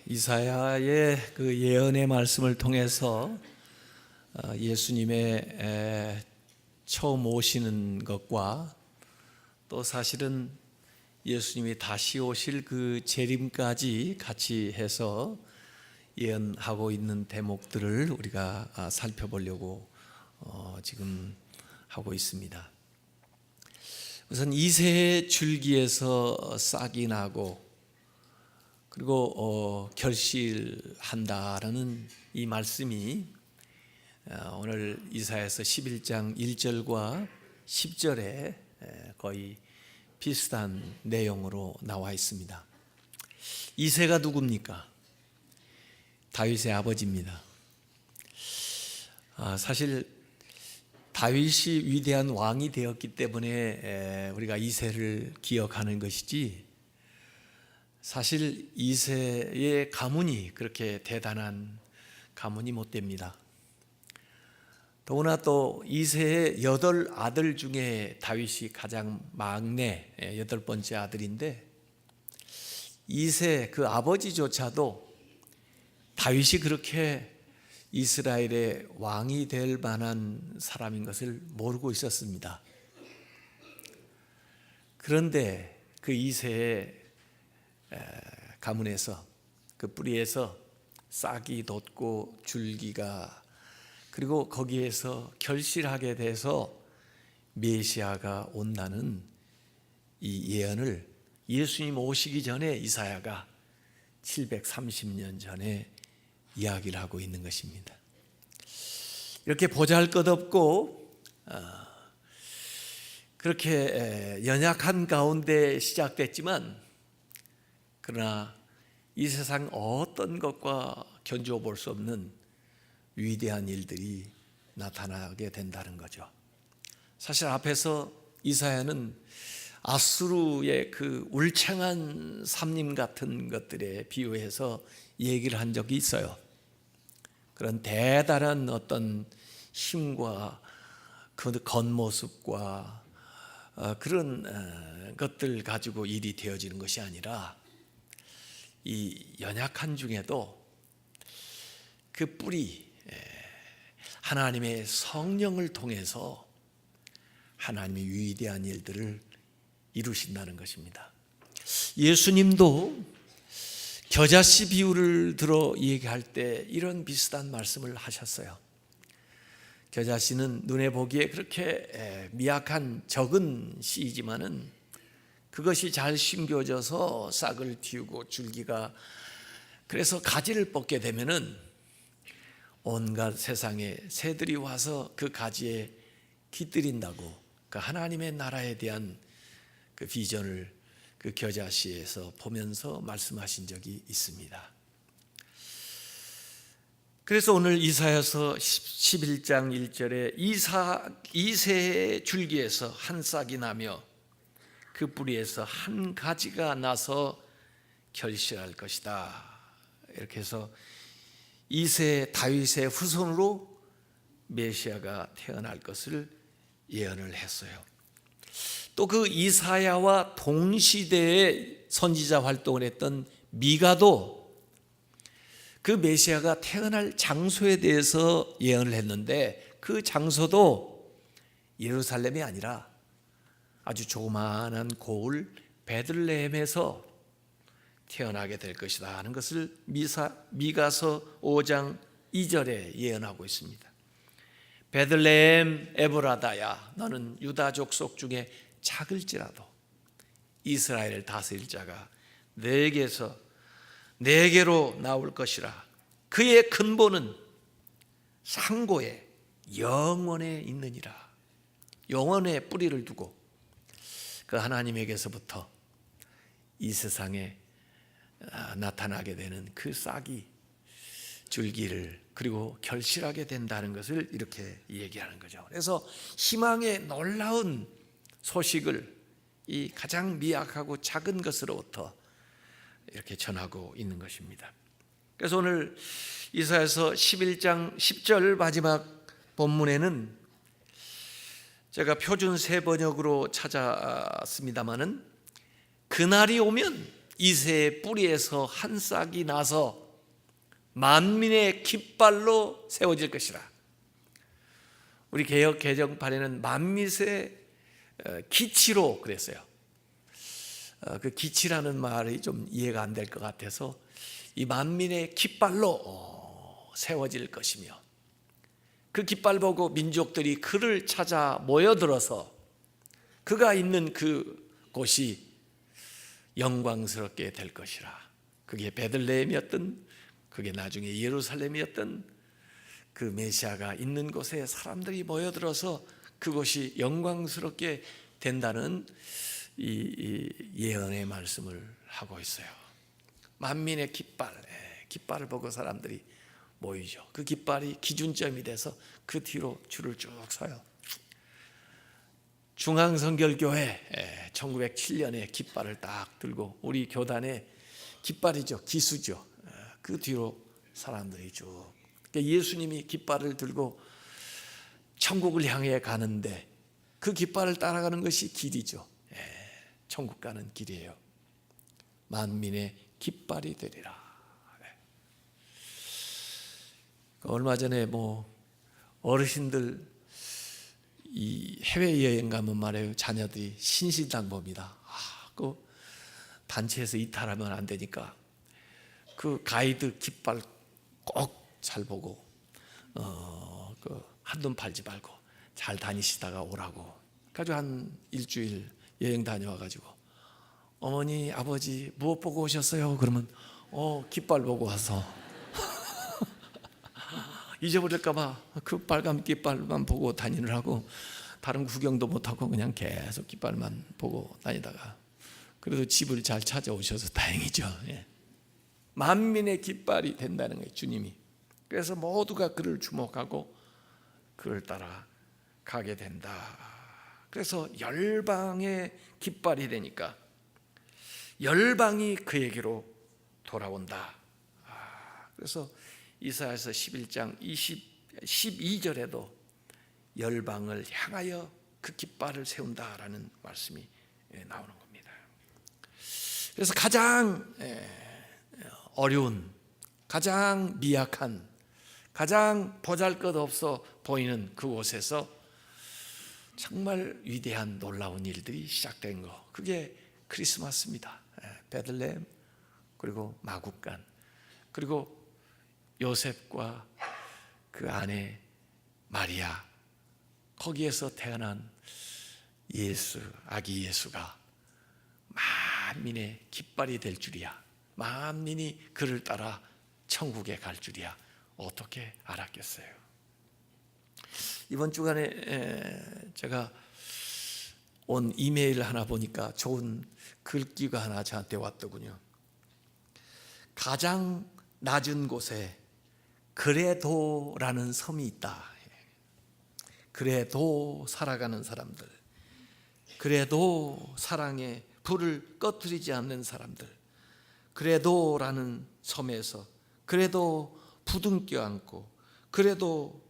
이사야의 그 예언의 말씀을 통해서 예수님의 처음 오시는 것과 또 사실은 예수님이 다시 오실 그 재림까지 같이 해서 예언하고 있는 대목들을 우리가 살펴보려고 지금 하고 있습니다. 우선 이새의 줄기에서 싹이 나고 그리고 결실한다라는 이 말씀이 오늘 이사야서 11장 1절과 10절에 거의 비슷한 내용으로 나와 있습니다. 이새가 누굽니까? 다윗의 아버지입니다. 사실 다윗이 위대한 왕이 되었기 때문에 우리가 이새를 기억하는 것이지, 사실 이새의 가문이 그렇게 대단한 가문이 못 됩니다. 더구나 또 이새의 8아들 중에 다윗이 가장 막내 8번째 아들인데, 이새 그 아버지조차도 다윗이 그렇게 이스라엘의 왕이 될 만한 사람인 것을 모르고 있었습니다. 그런데 그 이새의 가문에서, 그 뿌리에서 싹이 돋고 줄기가, 그리고 거기에서 결실하게 돼서 메시아가 온다는 이 예언을 예수님 오시기 전에 이사야가 730년 전에 이야기를 하고 있는 것입니다. 이렇게 보잘것없고 그렇게 연약한 가운데 시작됐지만, 그러나 이 세상 어떤 것과 견주어 볼 수 없는 위대한 일들이 나타나게 된다는 거죠. 사실 앞에서 이사야는 아수르의 그 울창한 삼림 같은 것들에 비유해서 얘기를 한 적이 있어요. 그런 대단한 어떤 힘과 그 겉모습과 그런 것들 가지고 일이 되어지는 것이 아니라, 이 연약한 중에도 그 뿌리, 하나님의 성령을 통해서 하나님의 위대한 일들을 이루신다는 것입니다. 예수님도 겨자씨 비유를 들어 얘기할 때 이런 비슷한 말씀을 하셨어요. 겨자씨는 눈에 보기에 그렇게 미약한 적은 씨이지만은 그것이 잘 심겨져서 싹을 틔우고 줄기가, 그래서 가지를 뻗게 되면은 온갖 세상의 새들이 와서 그 가지에 깃들인다고, 그 하나님의 나라에 대한 그 비전을 그 겨자씨에서 보면서 말씀하신 적이 있습니다. 그래서 오늘 이사야서 11장 1절에 이새의 줄기에서 한 싹이 나며 그 뿌리에서 한 가지가 나서 결실할 것이다, 이렇게 해서 이새 다윗의 후손으로 메시아가 태어날 것을 예언을 했어요. 또 그 이사야와 동시대에 선지자 활동을 했던 미가도 그 메시아가 태어날 장소에 대해서 예언을 했는데, 그 장소도 예루살렘이 아니라 아주 조그마한 고을 베들레헴에서 태어나게 될 것이다 하는 것을 미가서 5장 2절에 예언하고 있습니다. 베들레헴 에브라다야, 너는 유다 족속 중에 작을지라도 이스라엘을 다스릴 자가 내게로 나올 것이라. 그의 근본은 상고에 영원에 있느니라. 영원에 뿌리를 두고 그 하나님에게서부터 이 세상에 나타나게 되는 그 싹이 줄기를 그리고 결실하게 된다는 것을 이렇게 얘기하는 거죠. 그래서 희망의 놀라운 소식을 이 가장 미약하고 작은 것으로부터 이렇게 전하고 있는 것입니다. 그래서 오늘 이사야서 11장 10절 마지막 본문에는 제가 표준 새 번역으로 찾았습니다마는, 그날이 오면 이새의 뿌리에서 한 싹이 나서 만민의 깃발로 세워질 것이라. 우리 개역 개정판에는 만민의 기치로 그랬어요. 그 기치라는 말이 좀 이해가 안 될 것 같아서 이 만민의 깃발로 세워질 것이며, 그 깃발 보고 민족들이 그를 찾아 모여들어서 그가 있는 그 곳이 영광스럽게 될 것이라. 그게 베들레헴이었던, 그게 나중에 예루살렘이었던, 그 메시아가 있는 곳에 사람들이 모여들어서 그곳이 영광스럽게 된다는 이 예언의 말씀을 하고 있어요. 만민의 깃발, 깃발을 보고 사람들이 모이죠. 그 깃발이 기준점이 돼서 그 뒤로 줄을 쭉 서요. 중앙성결교회 1907년에 깃발을 딱 들고, 우리 교단의 깃발이죠, 기수죠. 그 뒤로 사람들이 쭉, 예수님이 깃발을 들고 천국을 향해 가는데 그 깃발을 따라가는 것이 길이죠. 천국 가는 길이에요. 만민의 깃발이 되리라. 얼마 전에 어르신들 이 해외 여행 가면 말이에요, 자녀들이 신신당부입니다. 그 단체에서 이탈하면 안 되니까 그 가이드 깃발 꼭 잘 보고 그 한돈 팔지 말고 잘 다니시다가 오라고. 가지고 한 일주일 여행 다녀와가지고, 어머니 아버지 무엇 보고 오셨어요? 그러면 깃발 보고 와서 잊어버릴까봐 그 빨간 깃발만 보고 다니느라고 다른 구경도 못하고 그냥 계속 깃발만 보고 다니다가, 그래도 집을 잘 찾아오셔서 다행이죠. 만민의 깃발이 된다는 거예요, 주님이. 그래서 모두가 그를 주목하고 그를 따라 가게 된다. 그래서 열방의 깃발이 되니까 열방이 그에게로 돌아온다. 그래서 이사야서 11장 12절에도 열방을 향하여 그 깃발을 세운다라는 말씀이 나오는 겁니다. 그래서 가장 어려운, 가장 미약한, 가장 보잘것없어 보이는 그곳에서 정말 위대한 놀라운 일들이 시작된 거, 그게 크리스마스입니다. 베들레헴, 그리고 마국간, 그리고 요셉과 그 아내 마리아, 거기에서 태어난 예수, 아기 예수가 만민의 깃발이 될 줄이야, 만민이 그를 따라 천국에 갈 줄이야, 어떻게 알았겠어요? 이번 주간에 제가 온 이메일 하나 보니까 좋은 글귀가 하나 저한테 왔더군요. 가장 낮은 곳에 그래도라는 섬이 있다. 그래도 살아가는 사람들, 그래도 사랑의 불을 꺼뜨리지 않는 사람들, 그래도라는 섬에서 그래도 부둥켜 안고, 그래도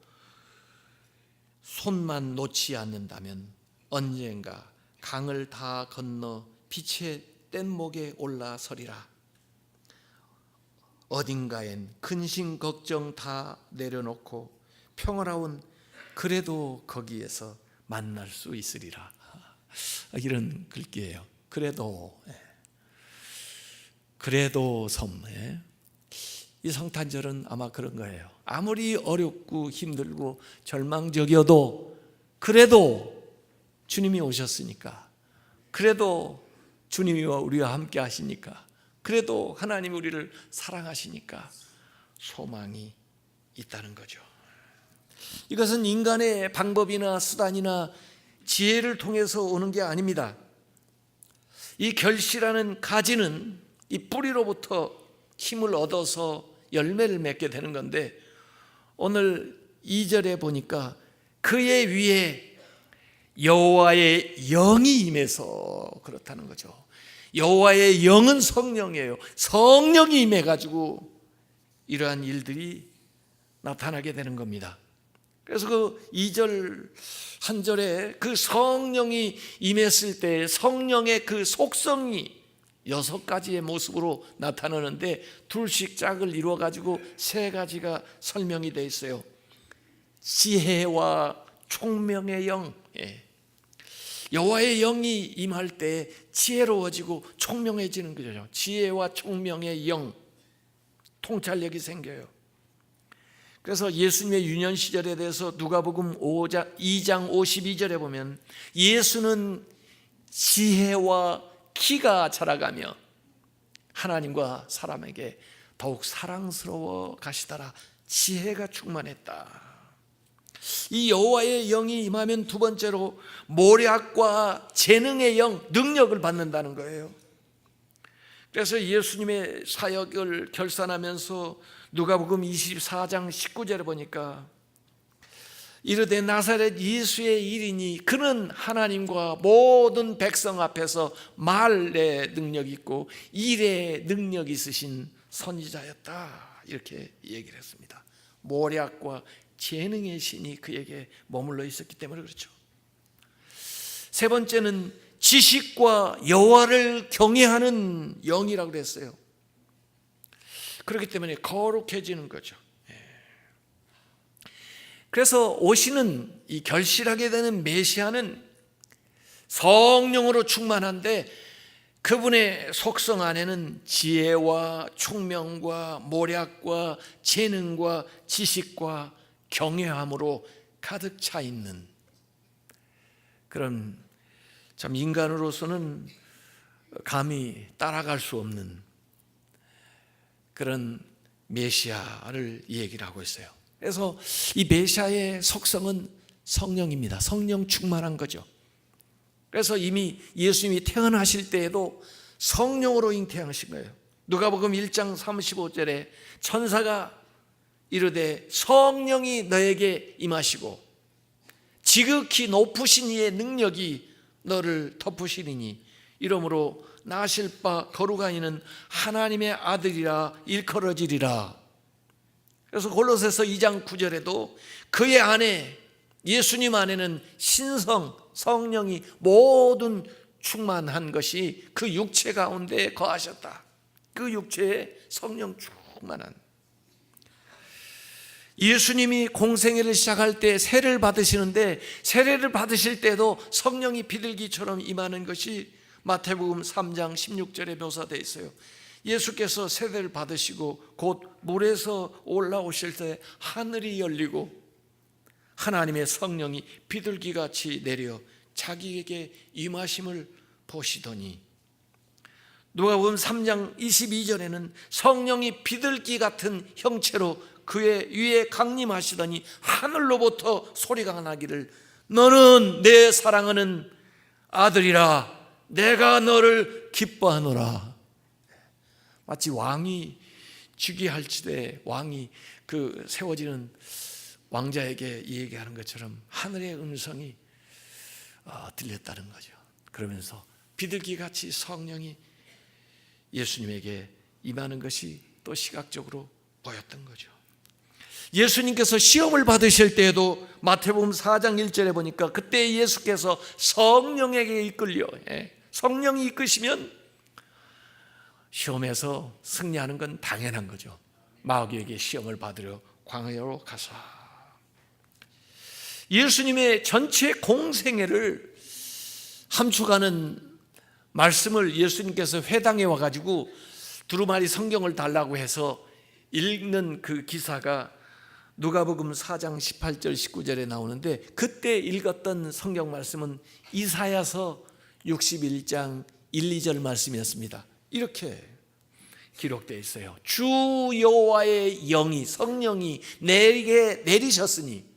손만 놓지 않는다면 언젠가 강을 다 건너 빛의 뗏목에 올라서리라. 어딘가엔 근심 걱정 다 내려놓고 평화로운 그래도 거기에서 만날 수 있으리라. 이런 글귀예요. 그래도 섬. 이 성탄절은 아마 그런 거예요. 아무리 어렵고 힘들고 절망적이어도 그래도 주님이 오셨으니까, 그래도 주님이 우리와 함께 하시니까, 그래도 하나님이 우리를 사랑하시니까 소망이 있다는 거죠. 이것은 인간의 방법이나 수단이나 지혜를 통해서 오는 게 아닙니다. 이 결실하는 가지는 이 뿌리로부터 힘을 얻어서 열매를 맺게 되는 건데, 오늘 2절에 보니까 그의 위에 여호와의 영이 임해서 그렇다는 거죠. 여호와의 영은 성령이에요. 성령이 임해가지고 이러한 일들이 나타나게 되는 겁니다. 그래서 그 2절 한 절에 그 성령이 임했을 때 성령의 그 속성이 6가지의 모습으로 나타나는데 둘씩 짝을 이루어 가지고 3가지가 설명이 되어 있어요. 지혜와 총명의 영. 여호와의 영이 임할 때 지혜로워지고 총명해지는 거죠. 지혜와 총명의 영, 통찰력이 생겨요. 그래서 예수님의 유년 시절에 대해서 누가복음 2장 52절에 보면 예수는 지혜와 키가 자라가며 하나님과 사람에게 더욱 사랑스러워 가시더라. 지혜가 충만했다. 이 여호와의 영이 임하면 두 번째로 모략과 재능의 영, 능력을 받는다는 거예요. 그래서 예수님의 사역을 결산하면서 누가복음 24장 19절에 보니까 이르되 나사렛 예수의 일이니 그는 하나님과 모든 백성 앞에서 말의 능력이 있고 일의 능력이 있으신 선지자였다. 이렇게 얘기를 했습니다. 모략과 재능의 신이 그에게 머물러 있었기 때문에 그렇죠. 세 번째는 지식과 여호와를 경외하는 영이라고 그랬어요. 그렇기 때문에 거룩해지는 거죠. 그래서 오시는 이 결실하게 되는 메시아는 성령으로 충만한데 그분의 속성 안에는 지혜와 총명과 모략과 재능과 지식과 경외함으로 가득 차 있는 그런 참 인간으로서는 감히 따라갈 수 없는 그런 메시아를 얘기를 하고 있어요. 그래서 이 메시아의 속성은 성령입니다. 성령 충만한 거죠. 그래서 이미 예수님이 태어나실 때에도 성령으로 잉태하신 거예요. 누가복음 1장 35절에 천사가 이르되 성령이 너에게 임하시고 지극히 높으신 이의 능력이 너를 덮으시리니 이러므로 나실 바 거룩한 이는 하나님의 아들이라 일컬어지리라. 그래서 골로새서 2장 9절에도 그의 안에 예수님 안에는 신성 성령이 모든 충만한 것이 그 육체 가운데 거하셨다. 그 육체에 성령 충만한 예수님이 공생애를 시작할 때 세례를 받으시는데 세례를 받으실 때도 성령이 비둘기처럼 임하는 것이 마태복음 3장 16절에 묘사되어 있어요. 예수께서 세례를 받으시고 곧 물에서 올라오실 때 하늘이 열리고 하나님의 성령이 비둘기같이 내려 자기에게 임하심을 보시더니 누가복음 3장 22절에는 성령이 비둘기 같은 형체로 그의 위에 강림하시더니 하늘로부터 소리가 나기를 너는 내 사랑하는 아들이라 내가 너를 기뻐하노라. 마치 왕이 즉위할지대 왕이 그 세워지는 왕자에게 얘기하는 것처럼 하늘의 음성이 들렸다는 거죠. 그러면서 비둘기같이 성령이 예수님에게 임하는 것이 또 시각적으로 보였던 거죠. 예수님께서 시험을 받으실 때에도 마태복음 4장 1절에 보니까 그때 예수께서 성령에게 이끌려 성령이 이끄시면 시험에서 승리하는 건 당연한 거죠. 마귀에게 시험을 받으려 광야로 가사 예수님의 전체 공생애를 함축하는 말씀을 예수님께서 회당에 와가지고 두루마리 성경을 달라고 해서 읽는 그 기사가 누가복음 4장 18절 19절에 나오는데 그때 읽었던 성경 말씀은 이사야서 61장 1, 2절 말씀이었습니다. 이렇게 기록되어 있어요. 주 여호와의 영이 성령이 내게 내리셨으니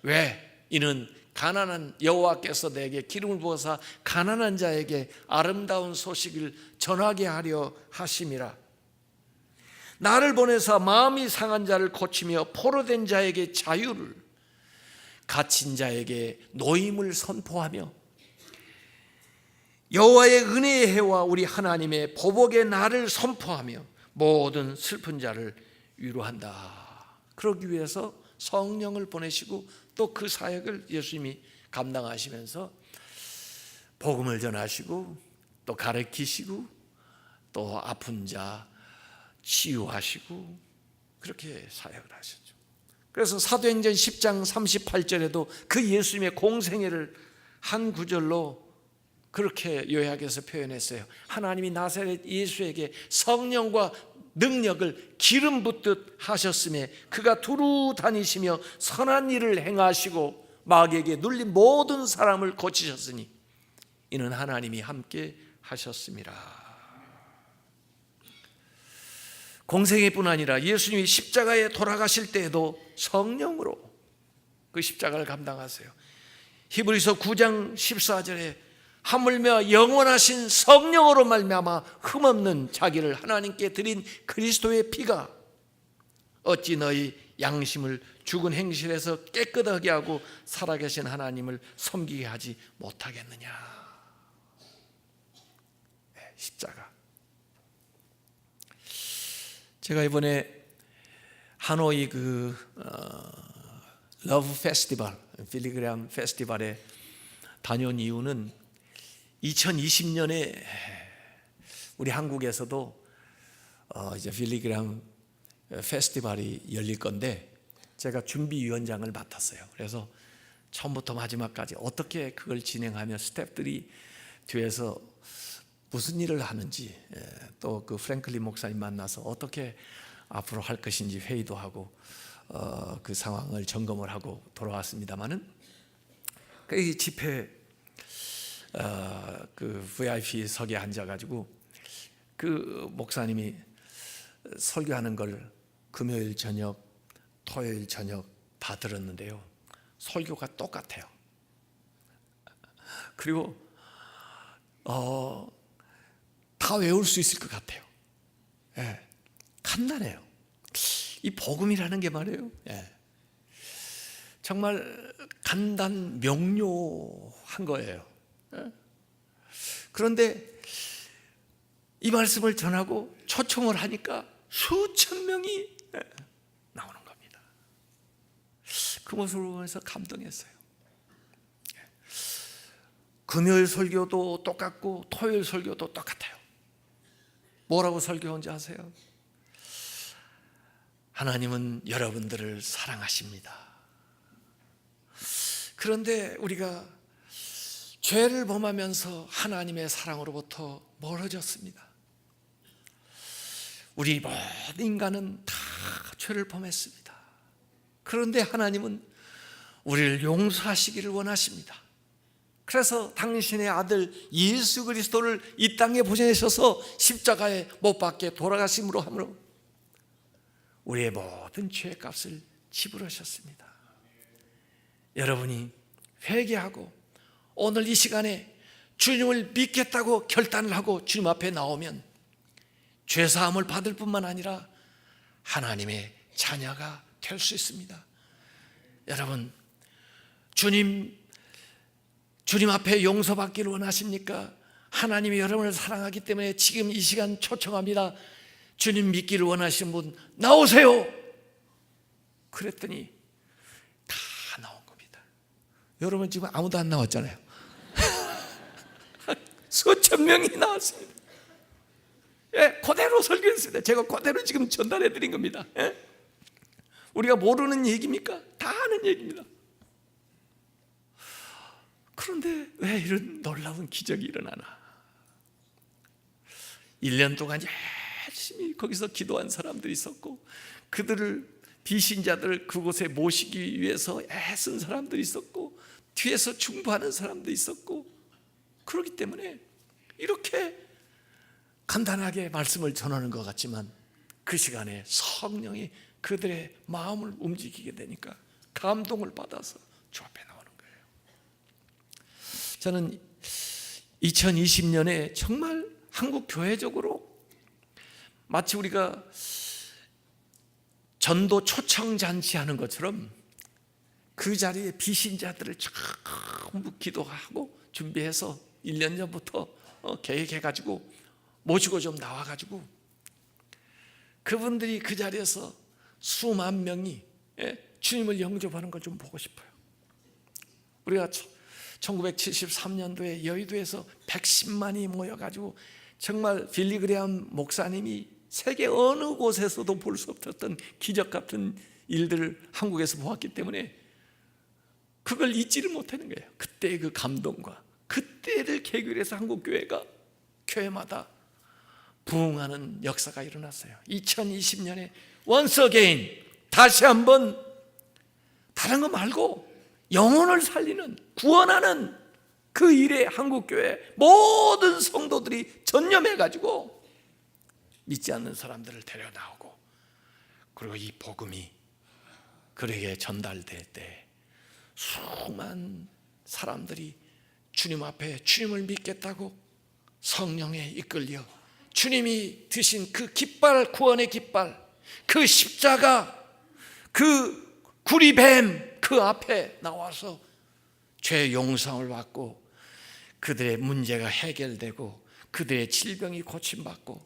왜? 이는 가난한 여호와께서 내게 기름을 부어서 가난한 자에게 아름다운 소식을 전하게 하려 하심이라. 나를 보내사 마음이 상한 자를 고치며 포로된 자에게 자유를 갇힌 자에게 노임을 선포하며 여호와의 은혜의 해와 우리 하나님의 보복의 날을 선포하며 모든 슬픈 자를 위로한다. 그러기 위해서 성령을 보내시고 또 그 사역을 예수님이 감당하시면서 복음을 전하시고 또 가르치시고 또 아픈 자 치유하시고 그렇게 사역을 하셨죠. 그래서 사도행전 10장 38절에도 그 예수님의 공생애를 한 구절로 그렇게 요약해서 표현했어요. 하나님이 나사렛 예수에게 성령과 능력을 기름 붓듯 하셨으며 그가 두루 다니시며 선한 일을 행하시고 마귀에게 눌린 모든 사람을 고치셨으니 이는 하나님이 함께 하셨습니다. 공생애뿐 아니라 예수님이 십자가에 돌아가실 때에도 성령으로 그 십자가를 감당하세요. 히브리서 9장 14절에 하물며 영원하신 성령으로 말미암아 흠없는 자기를 하나님께 드린 그리스도의 피가 어찌 너희 양심을 죽은 행실에서 깨끗하게 하고 살아계신 하나님을 섬기게 하지 못하겠느냐. 십자가. 제가 이번에 하노이 러브 페스티벌, 빌리그램 페스티벌에 다녀온 이유는 2020년에 우리 한국에서도 이제 빌리그램 페스티벌이 열릴 건데 제가 준비위원장을 맡았어요. 그래서 처음부터 마지막까지 어떻게 그걸 진행하며 스태프들이 뒤에서 무슨 일을 하는지 또 그 프랭클린 목사님 만나서 어떻게 앞으로 할 것인지 회의도 하고 그 상황을 점검을 하고 돌아왔습니다마는 그 집회 그 VIP석에 앉아가지고 그 목사님이 설교하는 걸 금요일 저녁, 토요일 저녁 다 들었는데요. 설교가 똑같아요. 그리고 다 외울 수 있을 것 같아요. 예, 간단해요. 이 복음이라는 게 말이에요. 예, 정말 간단 명료한 거예요. 예? 그런데 이 말씀을 전하고 초청을 하니까 수천 명이 나오는 겁니다. 그 모습을 보면서 감동했어요. 금요일 설교도 똑같고 토요일 설교도 똑같아요. 뭐라고 설교한지 아세요? 하나님은 여러분들을 사랑하십니다. 그런데 우리가 죄를 범하면서 하나님의 사랑으로부터 멀어졌습니다. 우리 모든 인간은 다 죄를 범했습니다. 그런데 하나님은 우리를 용서하시기를 원하십니다. 그래서 당신의 아들 예수 그리스도를 이 땅에 보내셔서 십자가에 못 박게 돌아가심으로 함으로 우리의 모든 죄의 값을 지불하셨습니다. 여러분이 회개하고 오늘 이 시간에 주님을 믿겠다고 결단을 하고 주님 앞에 나오면 죄사함을 받을 뿐만 아니라 하나님의 자녀가 될 수 있습니다. 여러분, 주님 앞에 용서받기를 원하십니까? 하나님이 여러분을 사랑하기 때문에 지금 이 시간 초청합니다. 주님 믿기를 원하시는 분 나오세요. 그랬더니 다 나온 겁니다. 여러분 지금 아무도 안 나왔잖아요. 수천 명이 나왔습니다. 예, 그대로 설교했습니다. 제가 그대로 지금 전달해 드린 겁니다. 예? 우리가 모르는 얘기입니까? 다 아는 얘기입니다. 그런데 왜 이런 놀라운 기적이 일어나나? 1년 동안 열심히 거기서 기도한 사람들이 있었고 그들을 비신자들을 그곳에 모시기 위해서 애쓴 사람들이 있었고 뒤에서 중보하는 사람도 있었고 그렇기 때문에 이렇게 간단하게 말씀을 전하는 것 같지만 그 시간에 성령이 그들의 마음을 움직이게 되니까 감동을 받아서 주 앞에 나오는 거예요. 저는 2020년에 정말 한국 교회적으로 마치 우리가 전도 초청 잔치하는 것처럼 그 자리에 비신자들을 전부 기도하고 준비해서 1년 전부터 계획해가지고 모시고 좀 나와가지고 그분들이 그 자리에서 수만 명이 주님을 영접하는 걸 좀 보고 싶어요. 우리가 1973년도에 여의도에서 110만이 모여가지고 정말 빌리 그레엄 목사님이 세계 어느 곳에서도 볼 수 없었던 기적 같은 일들을 한국에서 보았기 때문에 그걸 잊지를 못하는 거예요. 그때의 그 감동과 그때를 계기로 해서 한국 교회가 교회마다 부흥하는 역사가 일어났어요. 2020년에 once again, 다시 한번 다른 거 말고 영혼을 살리는, 구원하는 그 일에 한국교회 모든 성도들이 전념해가지고 믿지 않는 사람들을 데려 나오고, 그리고 이 복음이 그에게 전달될 때 수많은 사람들이 주님 앞에 주님을 믿겠다고 성령에 이끌려 주님이 드신 그 깃발, 구원의 깃발, 그 십자가, 그 구리뱀 그 앞에 나와서 죄 용서를 받고 그들의 문제가 해결되고 그들의 질병이 고침받고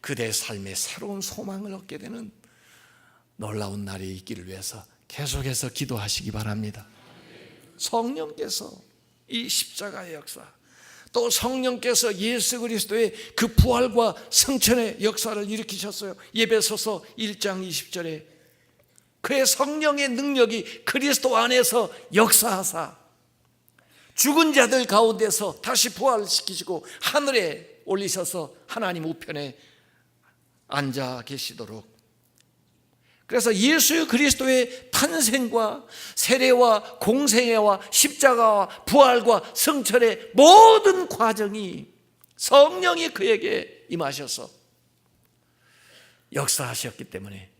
그들의 삶에 새로운 소망을 얻게 되는 놀라운 날이 있기를 위해서 계속해서 기도하시기 바랍니다. 성령께서 이 십자가의 역사, 또 성령께서 예수 그리스도의 그 부활과 성천의 역사를 일으키셨어요. 에베소서 1장 20절에 그의 성령의 능력이 그리스도 안에서 역사하사 죽은 자들 가운데서 다시 부활시키시고 하늘에 올리셔서 하나님 우편에 앉아 계시도록, 그래서 예수 그리스도의 탄생과 세례와 공생애와 십자가와 부활과 성천의 모든 과정이 성령이 그에게 임하셔서 역사하셨기 때문에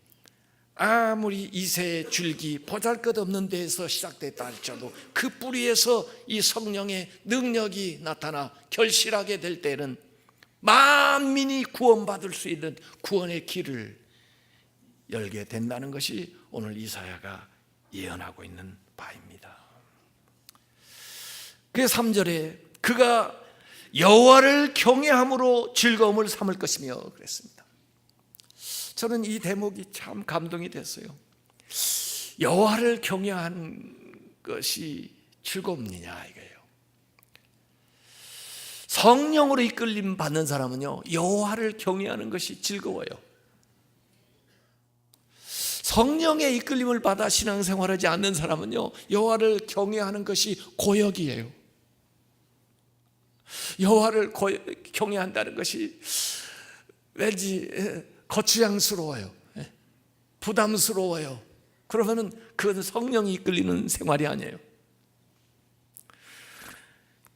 아무리 이새의 줄기 보잘것없는 데에서 시작됐다 할지라도 그 뿌리에서 이 성령의 능력이 나타나 결실하게 될 때는 만민이 구원받을 수 있는 구원의 길을 열게 된다는 것이 오늘 이사야가 예언하고 있는 바입니다. 그 3절에 그가 여호와를 경외함으로 즐거움을 삼을 것이며 그랬습니다. 저는 이 대목이 참 감동이 됐어요. 여호와를 경외하는 것이 즐겁느냐 이거예요. 성령으로 이끌림 받는 사람은요, 여호와를 경외하는 것이 즐거워요. 성령의 이끌림을 받아 신앙생활하지 않는 사람은요, 여호와를 경외하는 것이 고역이에요. 여호와를 경외한다는 것이 왠지 거추장스러워요. 부담스러워요. 그러면은 그것은 성령이 이끌리는 생활이 아니에요.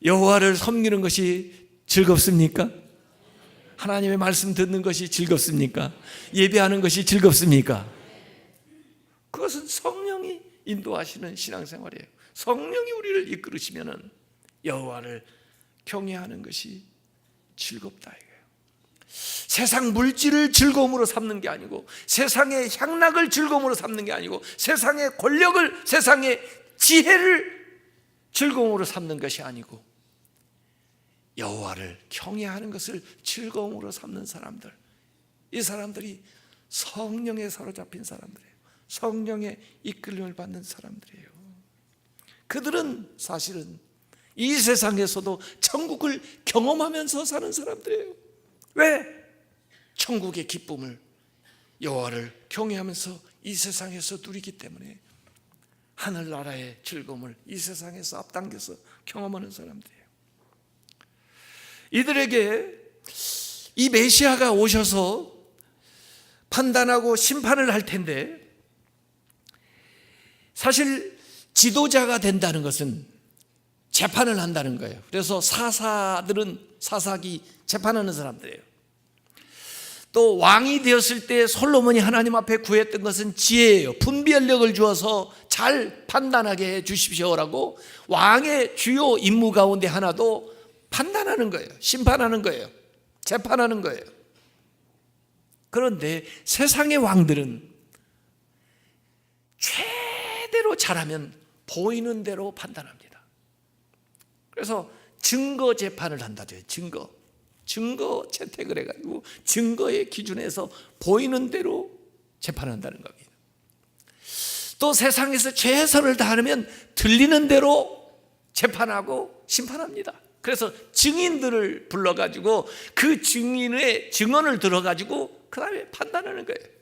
여호와를 섬기는 것이 즐겁습니까? 하나님의 말씀 듣는 것이 즐겁습니까? 예배하는 것이 즐겁습니까? 그것은 성령이 인도하시는 신앙생활이에요. 성령이 우리를 이끌으시면은 여호와를 경외하는 것이 즐겁다 이거예요. 세상 물질을 즐거움으로 삼는 게 아니고, 세상의 향락을 즐거움으로 삼는 게 아니고, 세상의 권력을, 세상의 지혜를 즐거움으로 삼는 것이 아니고, 여호와를 경외하는 것을 즐거움으로 삼는 사람들, 이 사람들이 성령에 사로잡힌 사람들이에요. 성령의 이끌림을 받는 사람들이에요. 그들은 사실은 이 세상에서도 천국을 경험하면서 사는 사람들이에요. 왜? 천국의 기쁨을, 여호와를 경외하면서 이 세상에서 누리기 때문에 하늘나라의 즐거움을 이 세상에서 앞당겨서 경험하는 사람들이에요. 이들에게 이 메시아가 오셔서 판단하고 심판을 할 텐데, 사실 지도자가 된다는 것은 재판을 한다는 거예요. 그래서 사사들은 사사기 재판하는 사람들이에요. 또 왕이 되었을 때 솔로몬이 하나님 앞에 구했던 것은 지혜예요. 분별력을 주어서 잘 판단하게 해 주십시오라고 왕의 주요 임무 가운데 하나도 판단하는 거예요. 심판하는 거예요. 재판하는 거예요. 그런데 세상의 왕들은 최대로 잘하면 보이는 대로 판단합니다. 그래서 증거 재판을 한다죠. 증거 채택을 해가지고 증거의 기준에서 보이는 대로 재판한다는 겁니다. 또 세상에서 최선을 다하면 들리는 대로 재판하고 심판합니다. 그래서 증인들을 불러가지고 그 증인의 증언을 들어가지고 그 다음에 판단하는 거예요.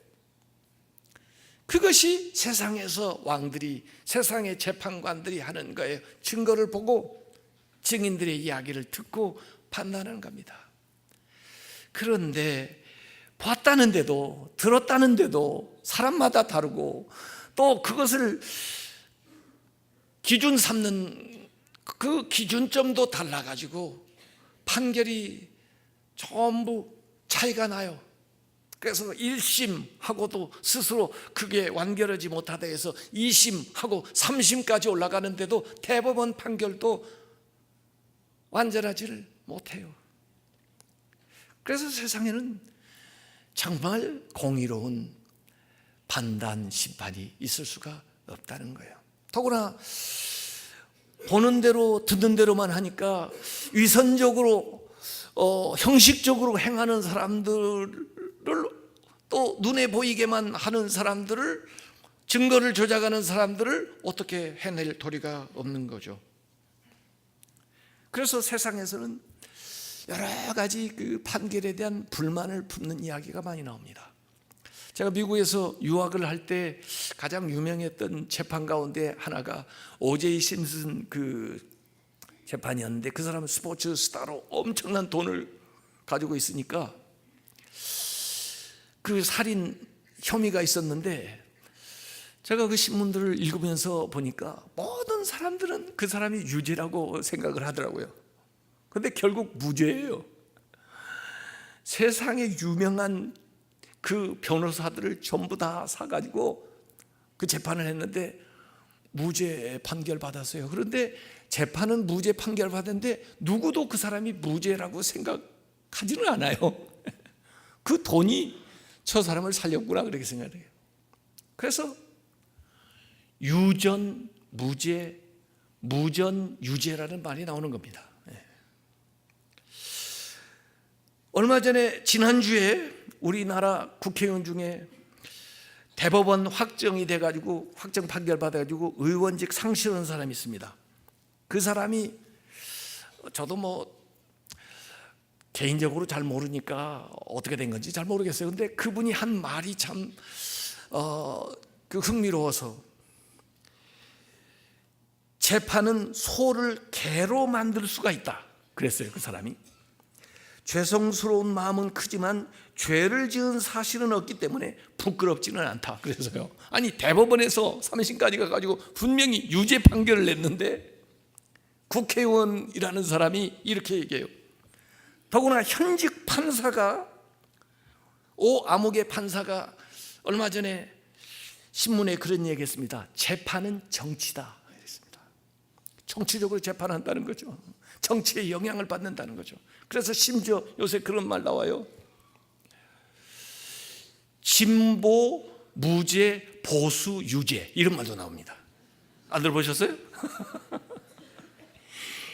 그것이 세상에서 왕들이, 세상의 재판관들이 하는 거예요. 증거를 보고 증인들의 이야기를 듣고 판단하는 겁니다. 그런데 봤다는데도, 들었다는데도 사람마다 다르고, 또 그것을 기준 삼는 그 기준점도 달라가지고 판결이 전부 차이가 나요. 그래서 1심하고도 스스로 그게 완결하지 못하다 해서 2심하고 3심까지 올라가는데도 대법원 판결도 완전하지를 못해요. 그래서 세상에는 정말 공의로운 판단, 심판이 있을 수가 없다는 거예요. 더구나 보는 대로 듣는 대로만 하니까 위선적으로 형식적으로 행하는 사람들을, 또 눈에 보이게만 하는 사람들을, 증거를 조작하는 사람들을 어떻게 해낼 도리가 없는 거죠. 그래서 세상에서는 여러 가지 그 판결에 대한 불만을 품는 이야기가 많이 나옵니다. 제가 미국에서 유학을 할 때 가장 유명했던 재판 가운데 하나가 오제이 심슨 그 재판이었는데, 그 사람은 스포츠 스타로 엄청난 돈을 가지고 있으니까 그 살인 혐의가 있었는데, 제가 그 신문들을 읽으면서 보니까 모든 사람들은 그 사람이 유죄라고 생각을 하더라고요. 그런데 결국 무죄예요. 세상에 유명한 그 변호사들을 전부 다 사가지고 그 재판을 했는데 무죄 판결 받았어요. 그런데 재판은 무죄 판결 받았는데 누구도 그 사람이 무죄라고 생각하지는 않아요. 그 돈이 저 사람을 살렸구나 그렇게 생각해요. 그래서 유전 무죄, 무전 유죄라는 말이 나오는 겁니다. 얼마 전에 지난주에 우리나라 국회의원 중에 대법원 확정이 돼가지고 확정 판결 받아가지고 의원직 상실한 사람이 있습니다. 그 사람이, 저도 뭐 개인적으로 잘 모르니까 어떻게 된 건지 잘 모르겠어요. 근데 그분이 한 말이 참 그 흥미로워서, 재판은 소를 개로 만들 수가 있다 그랬어요. 그 사람이 죄송스러운 마음은 크지만 죄를 지은 사실은 없기 때문에 부끄럽지는 않다 그래서요. 아니 대법원에서 3심까지 가가지고 분명히 유죄 판결을 냈는데 국회의원이라는 사람이 이렇게 얘기해요. 더구나 현직 판사가, 아무개 판사가 얼마 전에 신문에 그런 얘기했습니다. 재판은 정치다 그랬습니다. 정치적으로 재판한다는 거죠. 정치에 영향을 받는다는 거죠. 그래서 심지어 요새 그런 말 나와요. 진보 무죄 보수 유죄 이런 말도 나옵니다. 안 들어보셨어요?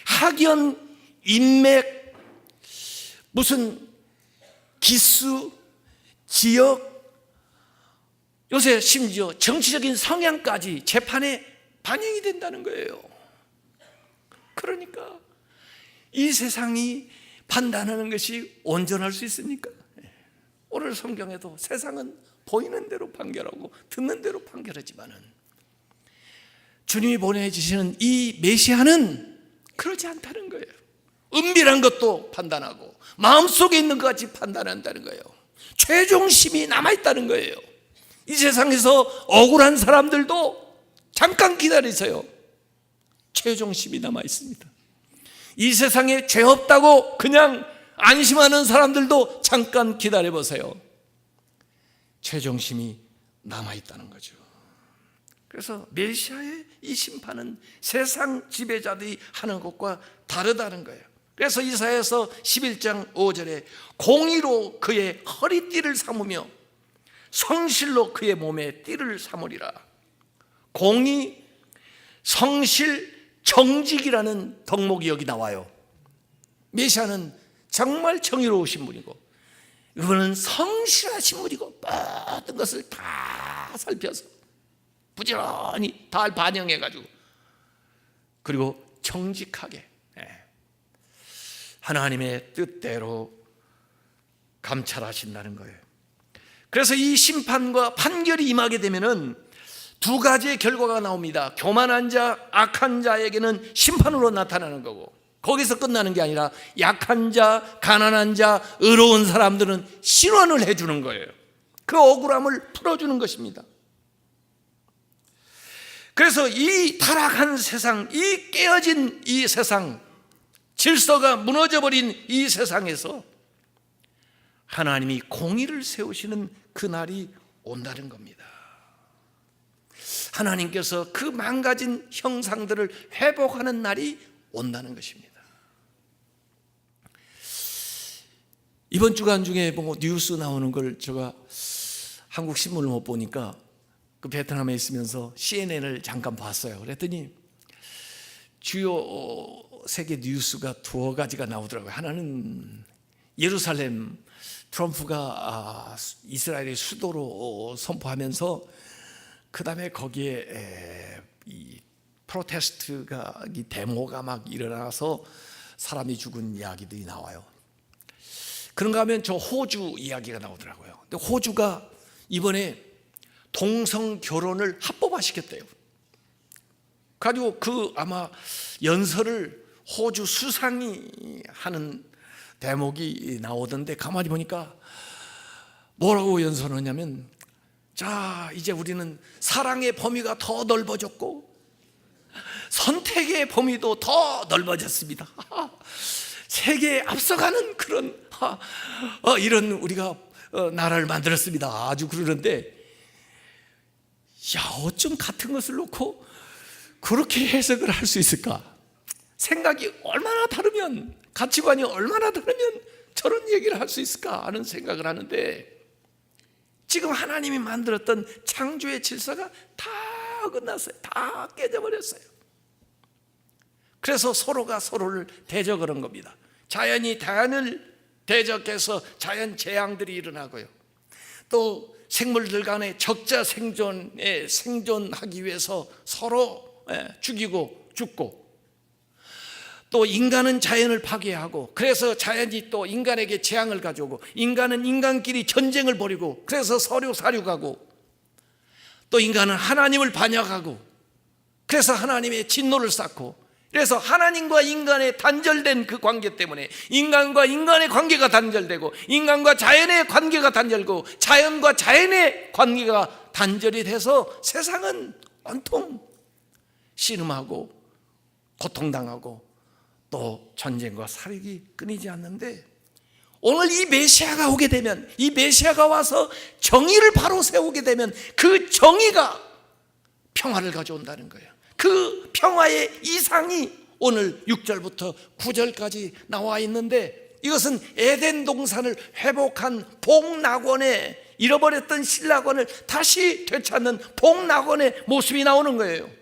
학연, 인맥, 무슨 기수, 지역, 요새 심지어 정치적인 성향까지 재판에 반영이 된다는 거예요. 그러니까 이 세상이 판단하는 것이 온전할 수 있습니까? 오늘 성경에도 세상은 보이는 대로 판결하고 듣는 대로 판결하지만은 주님이 보내주시는 이 메시아는 그러지 않다는 거예요. 은밀한 것도 판단하고 마음속에 있는 것 같이 판단한다는 거예요. 최종심이 남아있다는 거예요. 이 세상에서 억울한 사람들도 잠깐 기다리세요. 최종심이 남아있습니다. 이 세상에 죄 없다고 그냥 안심하는 사람들도 잠깐 기다려보세요. 최종심이 남아있다는 거죠. 그래서 메시아의 이 심판은 세상 지배자들이 하는 것과 다르다는 거예요. 그래서 이사야서 11장 5절에 공의로 그의 허리띠를 삼으며 성실로 그의 몸에 띠를 삼으리라. 공의, 성실, 정직이라는 덕목이 여기 나와요. 메시아는 정말 정의로우신 분이고, 이분은 성실하신 분이고, 모든 것을 다 살펴서 부지런히 다 반영해가지고, 그리고 정직하게 하나님의 뜻대로 감찰하신다는 거예요. 그래서 이 심판과 판결이 임하게 되면은 두 가지의 결과가 나옵니다. 교만한 자, 악한 자에게는 심판으로 나타나는 거고, 거기서 끝나는 게 아니라 약한 자, 가난한 자, 의로운 사람들은 신원을 해주는 거예요. 그 억울함을 풀어주는 것입니다. 그래서 이 타락한 세상, 이 깨어진 이 세상, 질서가 무너져버린 이 세상에서 하나님이 공의를 세우시는 그날이 온다는 겁니다. 하나님께서 그 망가진 형상들을 회복하는 날이 온다는 것입니다. 이번 주간 중에 뭐 뉴스 나오는 걸 제가 한국 신문을 못 보니까 그 베트남에 있으면서 CNN을 잠깐 봤어요. 그랬더니 주요 세계 뉴스가 두어 가지가 나오더라고요. 하나는 예루살렘, 트럼프가 이스라엘의 수도로 선포하면서 그 다음에 거기에 이 프로테스트가, 이 데모가 막 일어나서 사람이 죽은 이야기들이 나와요. 그런가 하면 저 호주 이야기가 나오더라고요. 근데 호주가 이번에 동성 결혼을 합법화시켰대요. 가지고 그 아마 연설을 호주 수상이 하는 대목이 나오던데, 가만히 보니까 뭐라고 연설하냐면, 자, 이제 우리는 사랑의 범위가 더 넓어졌고 선택의 범위도 더 넓어졌습니다. 세계에 앞서가는 그런 이런 우리가 나라를 만들었습니다. 아주 그러는데, 야, 어쩜 같은 것을 놓고 그렇게 해석을 할 수 있을까? 생각이 얼마나 다르면, 가치관이 얼마나 다르면 저런 얘기를 할 수 있을까 하는 생각을 하는데, 지금 하나님이 만들었던 창조의 질서가 다 어긋났어요. 다 깨져버렸어요. 그래서 서로가 서로를 대적하는 겁니다. 자연이 자연을 대적해서 자연 재앙들이 일어나고요. 또 생물들 간의 적자 생존하기 위해서 서로 죽이고 죽고, 또 인간은 자연을 파괴하고, 그래서 자연이 또 인간에게 재앙을 가져오고, 인간은 인간끼리 전쟁을 벌이고, 그래서 서로 사륙하고, 또 인간은 하나님을 반역하고, 그래서 하나님의 진노를 쌓고, 그래서 하나님과 인간의 단절된 그 관계 때문에 인간과 인간의 관계가 단절되고, 인간과 자연의 관계가 단절되고, 자연과 자연의 관계가 단절이 돼서 세상은 온통 씨름하고 고통당하고 또 전쟁과 살육이 끊이지 않는데, 오늘 이 메시아가 오게 되면, 이 메시아가 와서 정의를 바로 세우게 되면 그 정의가 평화를 가져온다는 거예요. 그 평화의 이상이 오늘 6절부터 9절까지 나와 있는데, 이것은 에덴 동산을 회복한 복낙원의, 잃어버렸던 신낙원을 다시 되찾는 복낙원의 모습이 나오는 거예요.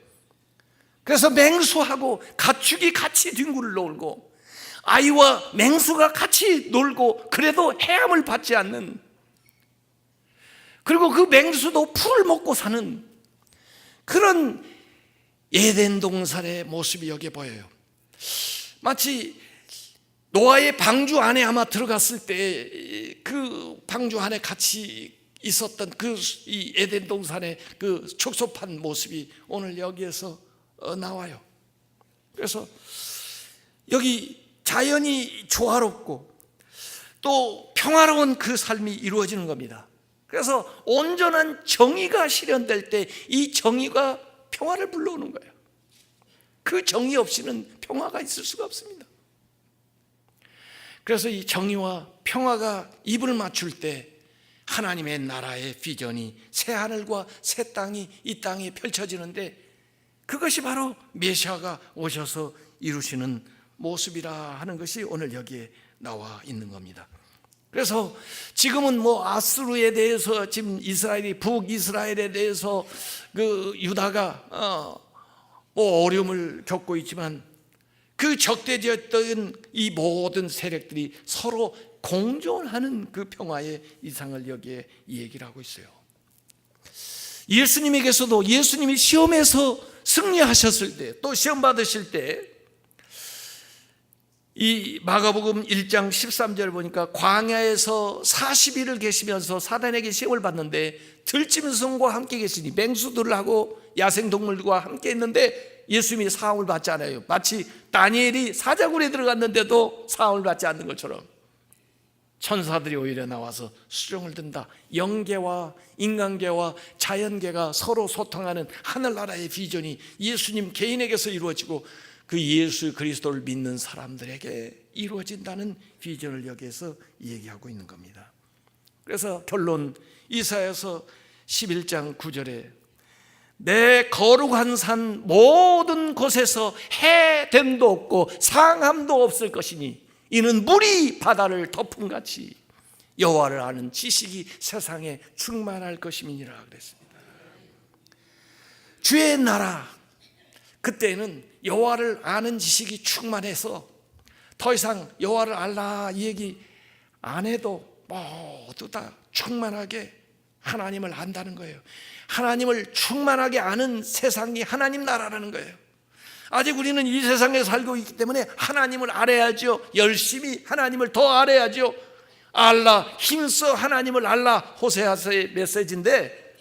그래서 맹수하고 가축이 같이 뒹굴을 놀고, 아이와 맹수가 같이 놀고, 그래도 해함을 받지 않는, 그리고 그 맹수도 풀을 먹고 사는 그런 에덴 동산의 모습이 여기에 보여요. 마치 노아의 방주 안에 아마 들어갔을 때 그 방주 안에 같이 있었던 그 이 에덴 동산의 그 촉촉한 모습이 오늘 여기에서 나와요. 그래서 여기 자연이 조화롭고 또 평화로운 그 삶이 이루어지는 겁니다. 그래서 온전한 정의가 실현될 때 이 정의가 평화를 불러오는 거예요. 그 정의 없이는 평화가 있을 수가 없습니다. 그래서 이 정의와 평화가 입을 맞출 때 하나님의 나라의 비전이 새 하늘과 새 땅이 이 땅에 펼쳐지는데, 그것이 바로 메시아가 오셔서 이루시는 모습이라 하는 것이 오늘 여기에 나와 있는 겁니다. 그래서 지금은 뭐 아수르에 대해서, 지금 이스라엘이, 북이스라엘에 대해서 그 유다가 뭐 어려움을 겪고 있지만, 그 적대지었던 이 모든 세력들이 서로 공존하는 그 평화의 이상을 여기에 얘기를 하고 있어요. 예수님에게서도, 예수님이 시험에서 승리하셨을 때, 또 시험 받으실 때 이 마가복음 1장 13절 보니까 광야에서 40일을 계시면서 사단에게 시험을 받는데 들짐승과 함께 계시니 맹수들하고 야생동물과 함께 있는데 예수님이 사함을 받지 않아요. 마치 다니엘이 사자굴에 들어갔는데도 사함을 받지 않는 것처럼 천사들이 오히려 나와서 수종을 든다. 영계와 인간계와 자연계가 서로 소통하는 하늘나라의 비전이 예수님 개인에게서 이루어지고 그 예수 그리스도를 믿는 사람들에게 이루어진다는 비전을 여기에서 얘기하고 있는 겁니다. 그래서 결론, 이사야서 11장 9절에 내 거룩한 산 모든 곳에서 해됨도 없고 상함도 없을 것이니 이는 물이 바다를 덮음같이 여호와를 아는 지식이 세상에 충만할 것임이니라 그랬습니다. 주의 나라, 그때는 여호와를 아는 지식이 충만해서 더 이상 여호와를 알라 이 얘기 안 해도 모두 다 충만하게 하나님을 안다는 거예요. 하나님을 충만하게 아는 세상이 하나님 나라라는 거예요. 아직 우리는 이 세상에 살고 있기 때문에 하나님을 알아야죠. 열심히 하나님을 더 알아야죠. 알라, 힘써 하나님을 알라, 호세아서의 메시지인데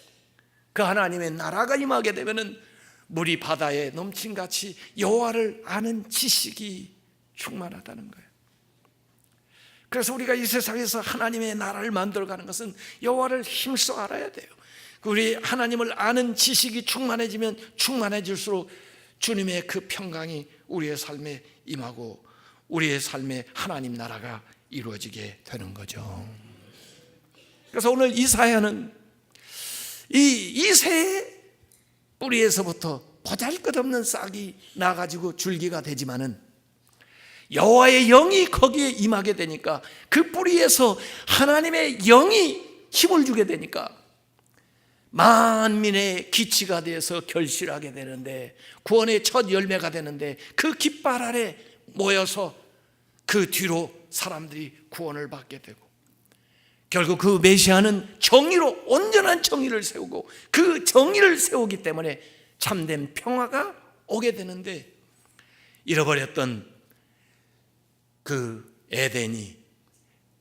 그 하나님의 나라가 임하게 되면은 물이 바다에 넘친같이 여호와를 아는 지식이 충만하다는 거예요. 그래서 우리가 이 세상에서 하나님의 나라를 만들어가는 것은 여호와를 힘써 알아야 돼요. 우리 하나님을 아는 지식이 충만해지면 충만해질수록 주님의 그 평강이 우리의 삶에 임하고 우리의 삶에 하나님 나라가 이루어지게 되는 거죠. 그래서 오늘 이사야는 이 새 뿌리에서부터 보잘것없는 싹이 나가지고 줄기가 되지만은 여호와의 영이 거기에 임하게 되니까 그 뿌리에서 하나님의 영이 힘을 주게 되니까 만민의 기치가 되어서 결실하게 되는데 구원의 첫 열매가 되는데 그 깃발 아래 모여서 그 뒤로 사람들이 구원을 받게 되고 결국 그 메시아는 정의로 온전한 정의를 세우고 그 정의를 세우기 때문에 참된 평화가 오게 되는데 잃어버렸던 그 에덴이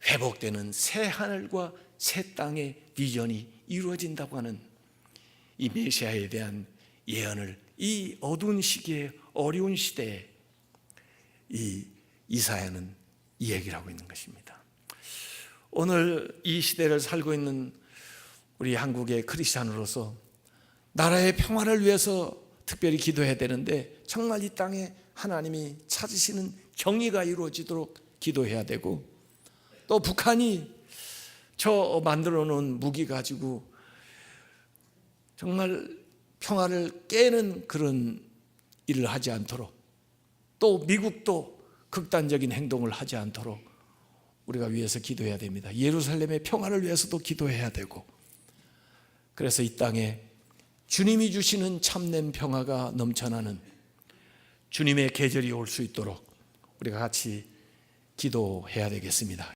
회복되는 새 하늘과 새 땅의 비전이 이루어진다고 하는 이 메시아에 대한 예언을 이 어두운 시기에 어려운 시대에 이 이사야는 이 얘기를 하고 있는 것입니다. 오늘 이 시대를 살고 있는 우리 한국의 크리스찬으로서 나라의 평화를 위해서 특별히 기도해야 되는데 정말 이 땅에 하나님이 찾으시는 정의가 이루어지도록 기도해야 되고 또 북한이 저 만들어 놓은 무기 가지고 정말 평화를 깨는 그런 일을 하지 않도록 또 미국도 극단적인 행동을 하지 않도록 우리가 위해서 기도해야 됩니다. 예루살렘의 평화를 위해서도 기도해야 되고 그래서 이 땅에 주님이 주시는 참된 평화가 넘쳐나는 주님의 계절이 올 수 있도록 우리가 같이 기도해야 되겠습니다.